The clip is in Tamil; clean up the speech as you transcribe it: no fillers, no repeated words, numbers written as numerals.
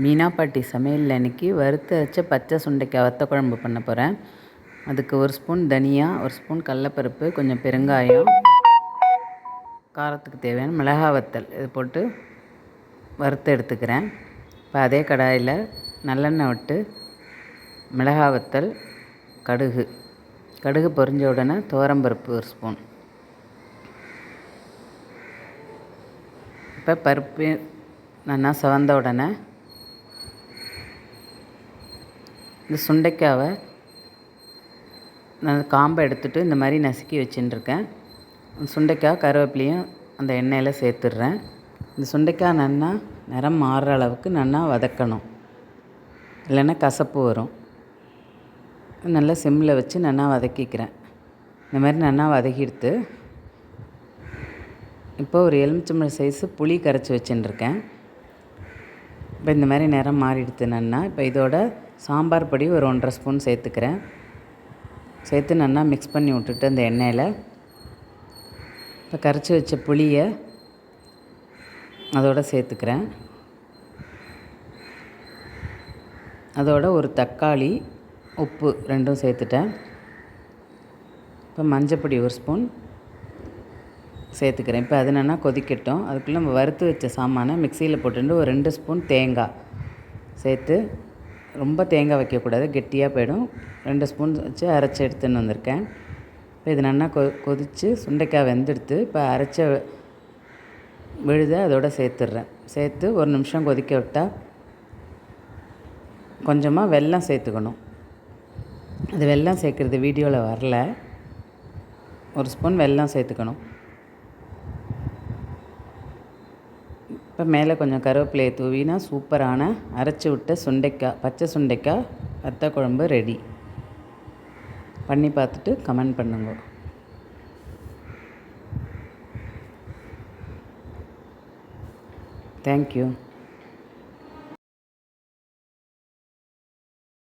மீனாப்பாட்டி சமையல் அன்றைக்கி வறுத்து அரைச்ச பச்சை சுண்டைக்காய் வத்த குழம்பு பண்ண போகிறேன். அதுக்கு 1 ஸ்பூன் தனியா, 1 ஸ்பூன் கடலப்பருப்பு, கொஞ்சம் பெருங்காயம், காரத்துக்கு தேவையான மிளகாய் வத்தல் இது போட்டு வறுத்து எடுத்துக்கிறேன். இப்போ அதே கடாயில் நல்லெண்ணெய் விட்டு மிளகாய் வத்தல், கடுகு பொரிஞ்ச உடனே துவரம்பருப்பு 1 ஸ்பூன். இப்போ பருப்பு நல்லா செவந்த உடனே இந்த சுண்டைக்காவை நான் காம்பை எடுத்துகிட்டு இந்த மாதிரி நசுக்கி வச்சுட்டுருக்கேன். சுண்டைக்காய் கருவேப்பிலையும் அந்த எண்ணெயில் சேர்த்துடுறேன். இந்த சுண்டைக்காய் நல்லா நிறம் மாறுற அளவுக்கு நல்லா வதக்கணும், இல்லைன்னா கசப்பு வரும். நல்லா சிம்மில் வச்சு நல்லா வதக்கிக்கிறேன். இந்த மாதிரி நல்லா வதக்கிடுத்து இப்போ ஒரு எலுமிச்சம்பழம் சைஸு புளி கரைச்சி வச்சுட்டுருக்கேன். இப்போ இந்த மாதிரி நிறம் மாறிடுத்து நல்லா. இப்போ இதோட சாம்பார் பொடி ஒரு 1.5 ஸ்பூன் சேர்த்துக்கிறேன். சேர்த்து நல்லா மிக்ஸ் பண்ணி விட்டுட்டு அந்த எண்ணெயில் இப்போ கரைச்சி வச்ச புளியை அதோடு சேர்த்துக்கிறேன். அதோட ஒரு தக்காளி, உப்பு 2ம் சேர்த்துட்டேன். இப்போ மஞ்சப்பொடி 1 ஸ்பூன் சேர்த்துக்கிறேன். இப்போ அது நல்லா கொதிக்கட்டும். அதுக்குள்ளே நம்ம வறுத்து வச்ச சாமானை மிக்சியில் போட்டுட்டு ஒரு 2 ஸ்பூன் தேங்காய் சேர்த்து, ரொம்ப தேங்காய் வைக்கக்கூடாது, கெட்டியாக போயிடும். 2 ஸ்பூன் வச்சு அரைச்சி எடுத்துன்னு வந்திருக்கேன். இப்போ இது நல்லா கொதித்து சுண்டைக்காய் வெந்தெடுத்து இப்போ அரைச்ச விழுதை அதோடு சேர்த்துட்றேன். சேர்த்து 1 நிமிஷம் கொதிக்க விட்டால் கொஞ்சமாக வெல்லம் சேர்த்துக்கணும். அது வெல்லம் சேர்க்குறது வீடியோவில் வரல. 1 ஸ்பூன் வெல்லம் சேர்த்துக்கணும். இப்போ மேலே கொஞ்சம் கருவேப்பிலையை தூவினா சூப்பரான அரைச்சி விட்ட சுண்டைக்காய், பச்சை சுண்டைக்காய் வத்த குழம்பு ரெடி. பண்ணி பார்த்துட்டு கமெண்ட் பண்ணுங்க. தேங்க்யூ.